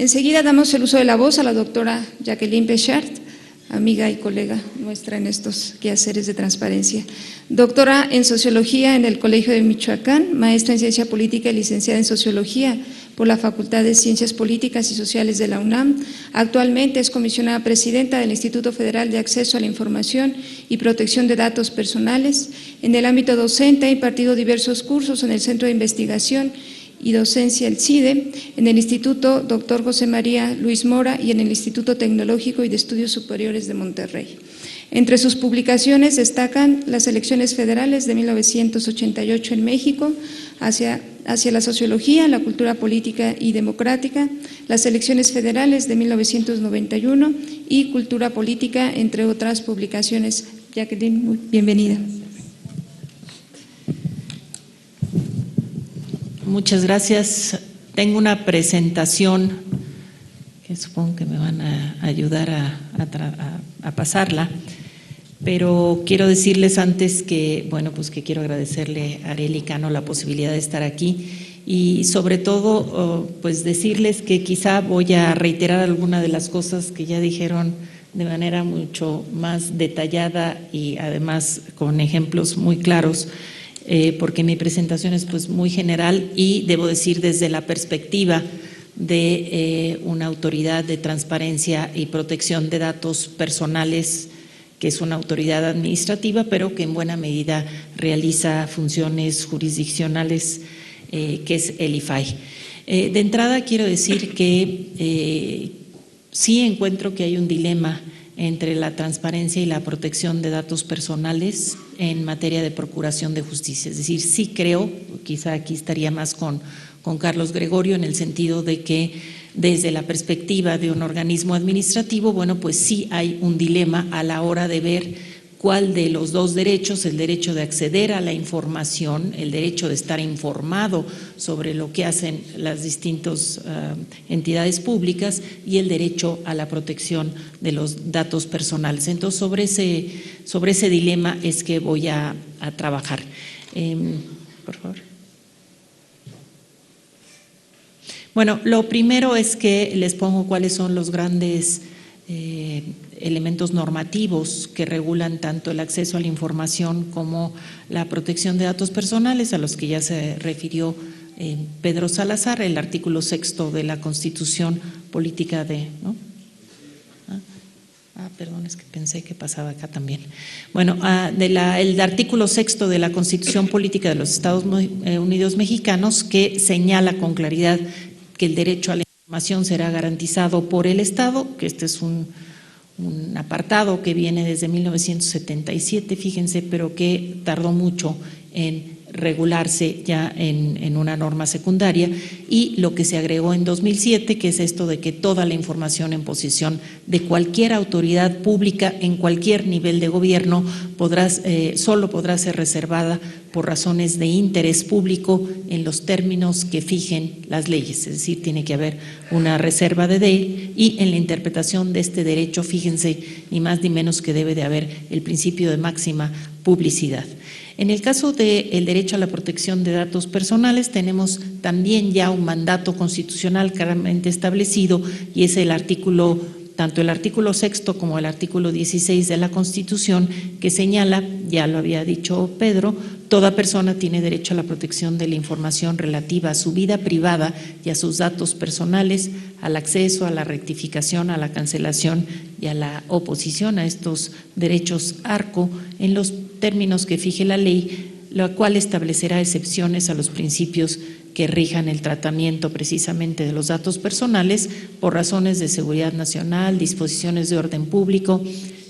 Enseguida damos el uso de la voz a la doctora Jacqueline Pechard, amiga y colega nuestra en estos quehaceres de transparencia. Doctora en Sociología en el Colegio de Michoacán, maestra en Ciencia Política y licenciada en Sociología por la Facultad de Ciencias Políticas y Sociales de la UNAM. Actualmente es comisionada presidenta del Instituto Federal de Acceso a la Información y Protección de Datos Personales. En el ámbito docente ha impartido diversos cursos en el Centro de Investigación y Docencia, el CIDE, en el Instituto Dr. José María Luis Mora y en el Instituto Tecnológico y de Estudios Superiores de Monterrey. Entre sus publicaciones destacan las elecciones federales de 1988 en México, hacia la sociología, la cultura política y democrática, las elecciones federales de 1991 y cultura política, entre otras publicaciones. Jacqueline, bienvenida. Muchas gracias. Tengo una presentación que supongo que me van a ayudar a pasarla, pero quiero decirles antes que, bueno, pues que quiero agradecerle a Arely Cano la posibilidad de estar aquí y sobre todo, pues decirles que quizá voy a reiterar alguna de las cosas que ya dijeron de manera mucho más detallada y además con ejemplos muy claros, porque mi presentación es pues muy general y debo decir desde la perspectiva de una autoridad de transparencia y protección de datos personales, que es una autoridad administrativa, pero que en buena medida realiza funciones jurisdiccionales, que es el IFAI. De entrada quiero decir que sí encuentro que hay un dilema entre la transparencia y la protección de datos personales en materia de procuración de justicia. Es decir, sí creo, quizá aquí estaría más con Carlos Gregorio, en el sentido de que desde la perspectiva de un organismo administrativo, bueno, pues sí hay un dilema a la hora de ver cuál de los dos derechos, el derecho de acceder a la información, el derecho de estar informado sobre lo que hacen las distintas entidades públicas y el derecho a la protección de los datos personales. Entonces, sobre ese dilema es que voy a trabajar. Por favor. Bueno, lo primero es que les pongo cuáles son los grandes elementos normativos que regulan tanto el acceso a la información como la protección de datos personales, a los que ya se refirió Pedro Salazar, el artículo 6 de la Constitución Política de… ¿no? Perdón, es que pensé que pasaba acá también. Bueno, el artículo 6 de la Constitución Política de los Estados Unidos Mexicanos, que señala con claridad que el derecho a la información será garantizado por el Estado, que este es un apartado que viene desde 1977, fíjense, pero que tardó mucho en regularse ya en una norma secundaria, y lo que se agregó en 2007, que es esto de que toda la información en posesión de cualquier autoridad pública en cualquier nivel de gobierno solo podrá ser reservada por razones de interés público en los términos que fijen las leyes, es decir, tiene que haber una reserva de ley, y en la interpretación de este derecho, fíjense, ni más ni menos que debe de haber el principio de máxima publicidad. En el caso del derecho a la protección de datos personales, tenemos también ya un mandato constitucional claramente establecido, y es tanto el artículo 6 como el artículo 16 de la Constitución, que señala, ya lo había dicho Pedro, toda persona tiene derecho a la protección de la información relativa a su vida privada y a sus datos personales, al acceso, a la rectificación, a la cancelación y a la oposición a estos derechos ARCO en los términos que fije la ley, la cual establecerá excepciones a los principios que rijan el tratamiento precisamente de los datos personales por razones de seguridad nacional, disposiciones de orden público,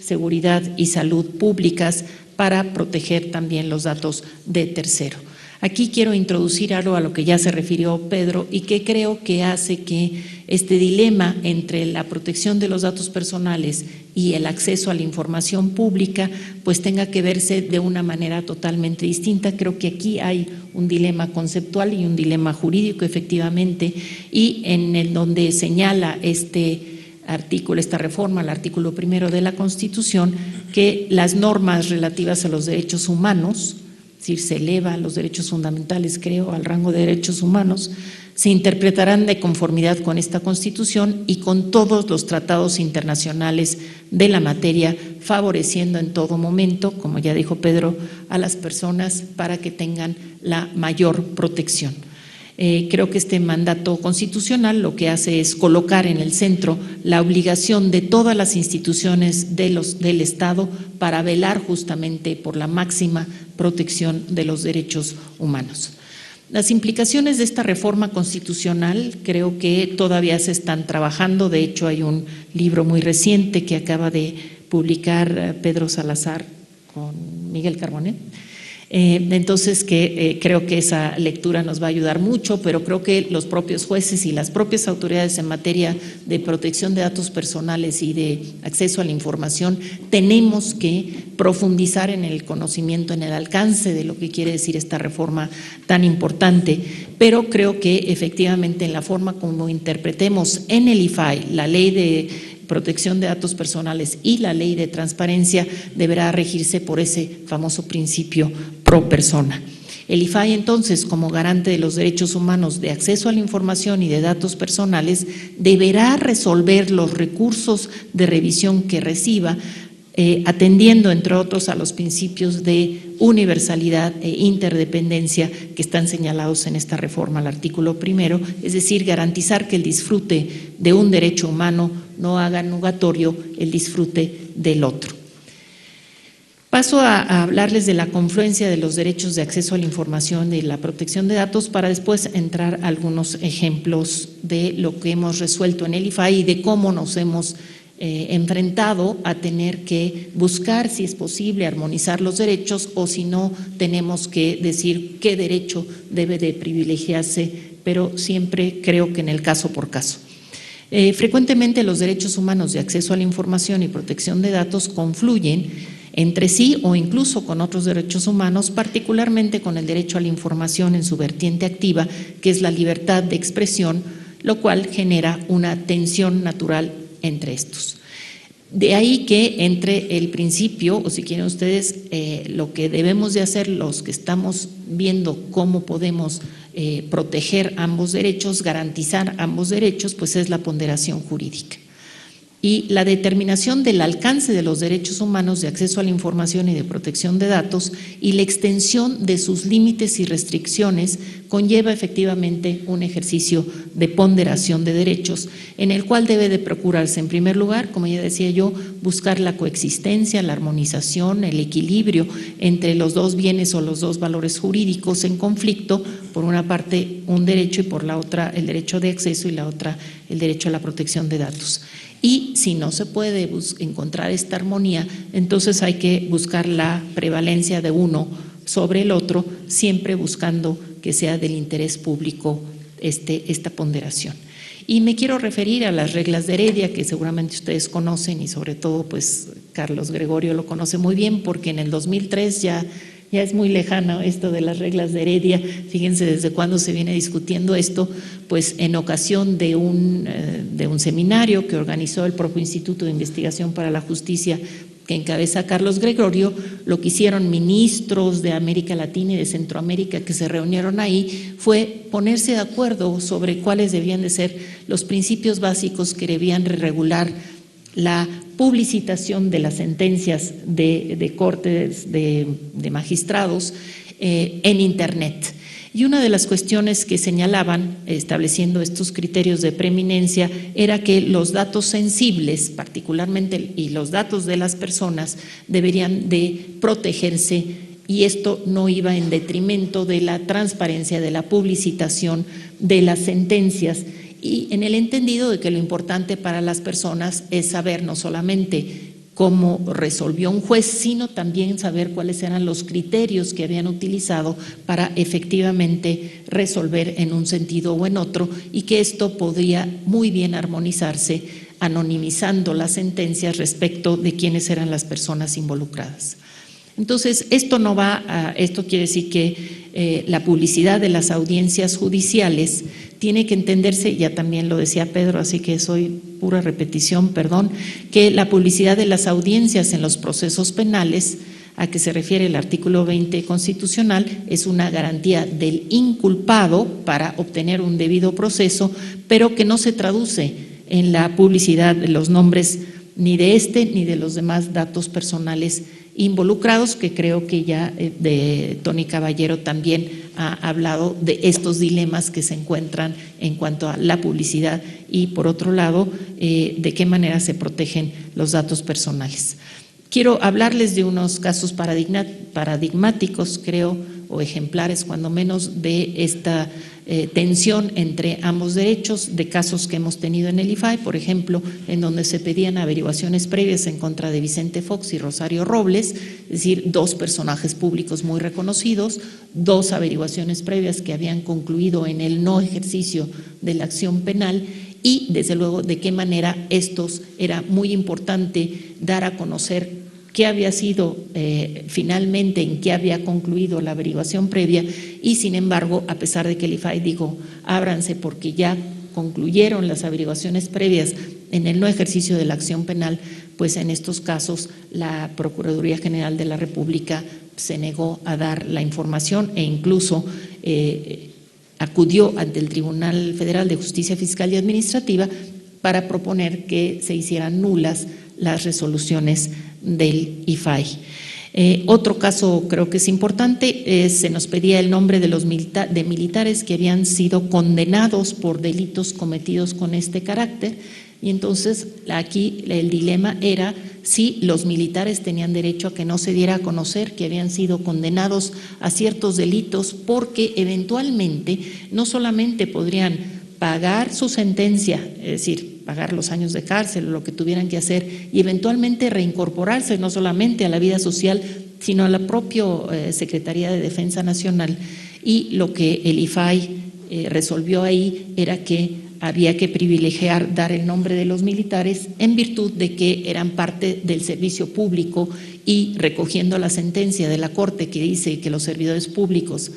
seguridad y salud públicas, para proteger también los datos de tercero. Aquí quiero introducir algo a lo que ya se refirió Pedro y que creo que hace que este dilema entre la protección de los datos personales y el acceso a la información pública pues tenga que verse de una manera totalmente distinta. Creo que aquí hay un dilema conceptual y un dilema jurídico, efectivamente, y en el donde señala esta reforma, el artículo 1 de la Constitución, que las normas relativas a los derechos humanos, es decir, se eleva los derechos fundamentales, creo, al rango de derechos humanos, se interpretarán de conformidad con esta Constitución y con todos los tratados internacionales de la materia, favoreciendo en todo momento, como ya dijo Pedro, a las personas para que tengan la mayor protección. Creo que este mandato constitucional lo que hace es colocar en el centro la obligación de todas las instituciones del Estado para velar justamente por la máxima protección de los derechos humanos. Las implicaciones de esta reforma constitucional creo que todavía se están trabajando. De hecho, hay un libro muy reciente que acaba de publicar Pedro Salazar con Miguel Carbonet. Entonces, creo que esa lectura nos va a ayudar mucho, pero creo que los propios jueces y las propias autoridades en materia de protección de datos personales y de acceso a la información tenemos que profundizar en el conocimiento, en el alcance de lo que quiere decir esta reforma tan importante, pero creo que efectivamente en la forma como interpretemos en el IFAI la ley de protección de datos personales y la ley de transparencia deberá regirse por ese famoso principio pro persona. El IFAI, entonces, como garante de los derechos humanos de acceso a la información y de datos personales, deberá resolver los recursos de revisión que reciba, atendiendo, entre otros, a los principios de universalidad e interdependencia que están señalados en esta reforma al artículo primero, es decir, garantizar que el disfrute de un derecho humano no haga nugatorio el disfrute del otro. Paso a hablarles de la confluencia de los derechos de acceso a la información y la protección de datos para después entrar a algunos ejemplos de lo que hemos resuelto en el IFAI y de cómo nos hemos enfrentado a tener que buscar, si es posible, armonizar los derechos o si no, tenemos que decir qué derecho debe de privilegiarse, pero siempre creo que en el caso por caso. Frecuentemente los derechos humanos de acceso a la información y protección de datos confluyen entre sí o incluso con otros derechos humanos, particularmente con el derecho a la información en su vertiente activa, que es la libertad de expresión, lo cual genera una tensión natural entre estos. De ahí que entre el principio, o si quieren ustedes, lo que debemos de hacer los que estamos viendo cómo podemos proteger ambos derechos, garantizar ambos derechos, pues es la ponderación jurídica. Y la determinación del alcance de los derechos humanos de acceso a la información y de protección de datos y la extensión de sus límites y restricciones conlleva efectivamente un ejercicio de ponderación de derechos en el cual debe de procurarse, en primer lugar, como ya decía yo, buscar la coexistencia, la armonización, el equilibrio entre los dos bienes o los dos valores jurídicos en conflicto, por una parte un derecho y por la otra el derecho de acceso y la otra el derecho a la protección de datos. Y si no se puede encontrar esta armonía, entonces hay que buscar la prevalencia de uno sobre el otro, siempre buscando que sea del interés público esta ponderación. Y me quiero referir a las reglas de Heredia, que seguramente ustedes conocen y sobre todo pues Carlos Gregorio lo conoce muy bien porque en el 2003 ya es muy lejano esto de las reglas de Heredia. Fíjense desde cuándo se viene discutiendo esto, pues en ocasión de un seminario que organizó el propio Instituto de Investigación para la Justicia que encabeza Carlos Gregorio, lo que hicieron ministros de América Latina y de Centroamérica que se reunieron ahí fue ponerse de acuerdo sobre cuáles debían de ser los principios básicos que debían regular la publicitación de las sentencias de cortes de magistrados en Internet. Y una de las cuestiones que señalaban, estableciendo estos criterios de preeminencia, era que los datos sensibles, particularmente, y los datos de las personas, deberían de protegerse, y esto no iba en detrimento de la transparencia, de la publicitación de las sentencias, y en el entendido de que lo importante para las personas es saber no solamente cómo resolvió un juez, sino también saber cuáles eran los criterios que habían utilizado para efectivamente resolver en un sentido o en otro, y que esto podría muy bien armonizarse anonimizando las sentencias respecto de quiénes eran las personas involucradas. Entonces, esto quiere decir que la publicidad de las audiencias judiciales tiene que entenderse, ya también lo decía Pedro, así que soy pura repetición, perdón, que la publicidad de las audiencias en los procesos penales, a que se refiere el artículo 20 constitucional es una garantía del inculpado para obtener un debido proceso, pero que no se traduce en la publicidad de los nombres ni de este ni de los demás datos personales involucrados, que creo que ya Tony Caballero también ha hablado de estos dilemas que se encuentran en cuanto a la publicidad y, por otro lado, de qué manera se protegen los datos personales. Quiero hablarles de unos casos paradigmáticos, creo, o ejemplares, cuando menos, de esta tensión entre ambos derechos, de casos que hemos tenido en el IFAI, por ejemplo, en donde se pedían averiguaciones previas en contra de Vicente Fox y Rosario Robles, es decir, dos personajes públicos muy reconocidos, dos averiguaciones previas que habían concluido en el no ejercicio de la acción penal y, desde luego, de qué manera estos era muy importante dar a conocer qué había sido finalmente, en qué había concluido la averiguación previa y, sin embargo, a pesar de que el IFAI dijo, ábranse porque ya concluyeron las averiguaciones previas en el no ejercicio de la acción penal, pues en estos casos la Procuraduría General de la República se negó a dar la información e incluso acudió ante el Tribunal Federal de Justicia Fiscal y Administrativa para proponer que se hicieran nulas las resoluciones del IFAI. Otro caso creo que es importante, se nos pedía el nombre de los militares que habían sido condenados por delitos cometidos con este carácter y entonces aquí el dilema era si los militares tenían derecho a que no se diera a conocer que habían sido condenados a ciertos delitos porque eventualmente no solamente podrían pagar su sentencia, es decir, pagar los años de cárcel o lo que tuvieran que hacer y eventualmente reincorporarse no solamente a la vida social, sino a la propia Secretaría de Defensa Nacional. Y lo que el IFAI resolvió ahí era que había que privilegiar dar el nombre de los militares en virtud de que eran parte del servicio público y recogiendo la sentencia de la Corte que dice que los servidores públicos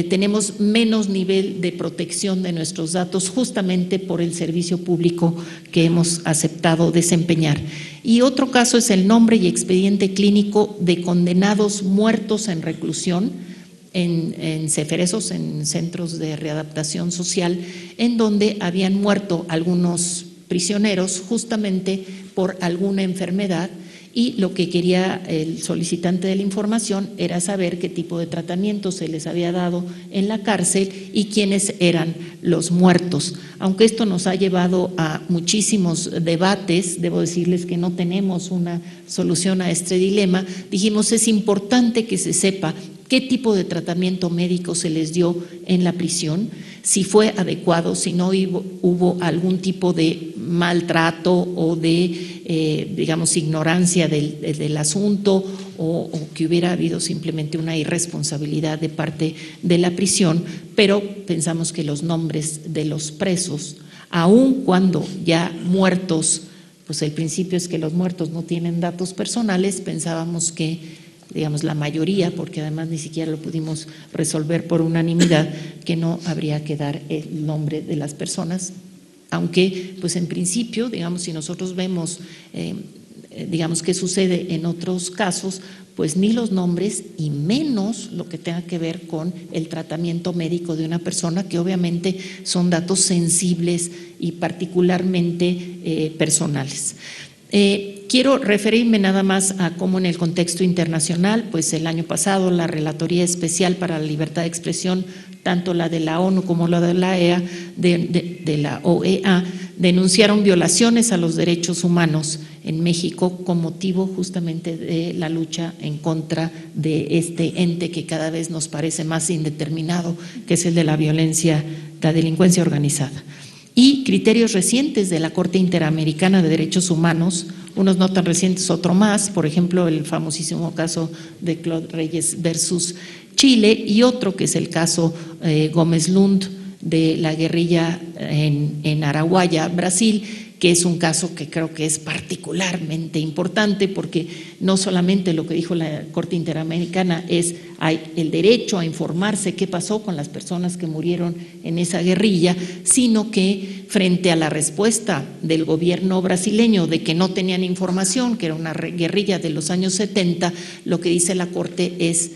tenemos menos nivel de protección de nuestros datos justamente por el servicio público que hemos aceptado desempeñar. Y otro caso es el nombre y expediente clínico de condenados muertos en reclusión, en CEFERESOS, en centros de readaptación social, en donde habían muerto algunos prisioneros justamente por alguna enfermedad. Y lo que quería el solicitante de la información era saber qué tipo de tratamiento se les había dado en la cárcel y quiénes eran los muertos. Aunque esto nos ha llevado a muchísimos debates, debo decirles que no tenemos una solución a este dilema, dijimos es importante que se sepa qué tipo de tratamiento médico se les dio en la prisión, si fue adecuado, si no hubo algún tipo de maltrato o de, digamos, ignorancia del asunto o que hubiera habido simplemente una irresponsabilidad de parte de la prisión, pero pensamos que los nombres de los presos, aun cuando ya muertos, pues el principio es que los muertos no tienen datos personales, pensábamos que digamos la mayoría, porque además ni siquiera lo pudimos resolver por unanimidad, que no habría que dar el nombre de las personas, aunque pues en principio, digamos, si nosotros vemos, digamos, qué sucede en otros casos, pues ni los nombres y menos lo que tenga que ver con el tratamiento médico de una persona, que obviamente son datos sensibles y particularmente personales. Quiero referirme nada más a cómo en el contexto internacional, pues el año pasado la Relatoría Especial para la Libertad de Expresión, tanto la de la ONU como la de la de la OEA, denunciaron violaciones a los derechos humanos en México con motivo justamente de la lucha en contra de este ente que cada vez nos parece más indeterminado, que es el de la violencia, la delincuencia organizada. Y criterios recientes de la Corte Interamericana de Derechos Humanos, unos no tan recientes, otro más, por ejemplo, el famosísimo caso de Claude Reyes versus Chile y otro que es el caso Gómez Lund de la guerrilla en Araguaia, Brasil, que es un caso que creo que es particularmente importante, porque no solamente lo que dijo la Corte Interamericana es hay el derecho a informarse qué pasó con las personas que murieron en esa guerrilla, sino que frente a la respuesta del gobierno brasileño de que no tenían información, que era una guerrilla de los años 70, lo que dice la Corte es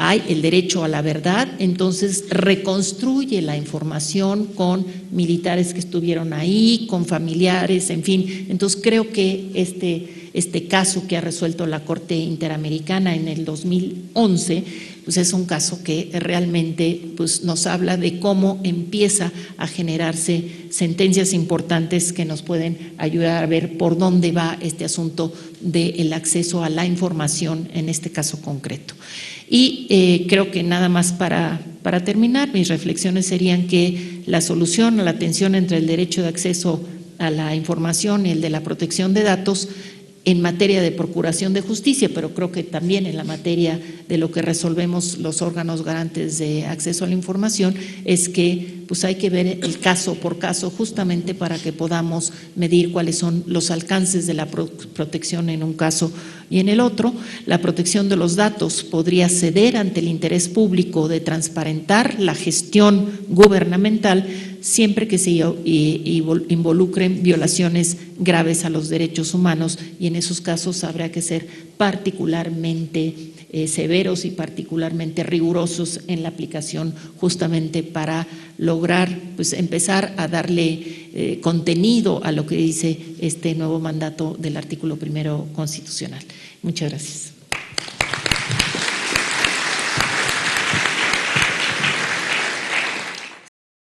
hay el derecho a la verdad, entonces reconstruye la información con militares que estuvieron ahí, con familiares, en fin. Entonces creo que este caso que ha resuelto la Corte Interamericana en el 2011, pues es un caso que realmente pues nos habla de cómo empieza a generarse sentencias importantes que nos pueden ayudar a ver por dónde va este asunto del acceso a la información en este caso concreto. Y creo que nada más para terminar, mis reflexiones serían que la solución a la tensión entre el derecho de acceso a la información y el de la protección de datos en materia de procuración de justicia, pero creo que también en la materia de lo que resolvemos los órganos garantes de acceso a la información, es que pues hay que ver el caso por caso justamente para que podamos medir cuáles son los alcances de la protección en un caso y en el otro. La protección de los datos podría ceder ante el interés público de transparentar la gestión gubernamental siempre que se involucren violaciones graves a los derechos humanos, y en esos casos habrá que ser particularmente severos y particularmente rigurosos en la aplicación, justamente para lograr pues empezar a darle contenido a lo que dice este nuevo mandato del artículo 1 constitucional. Muchas gracias.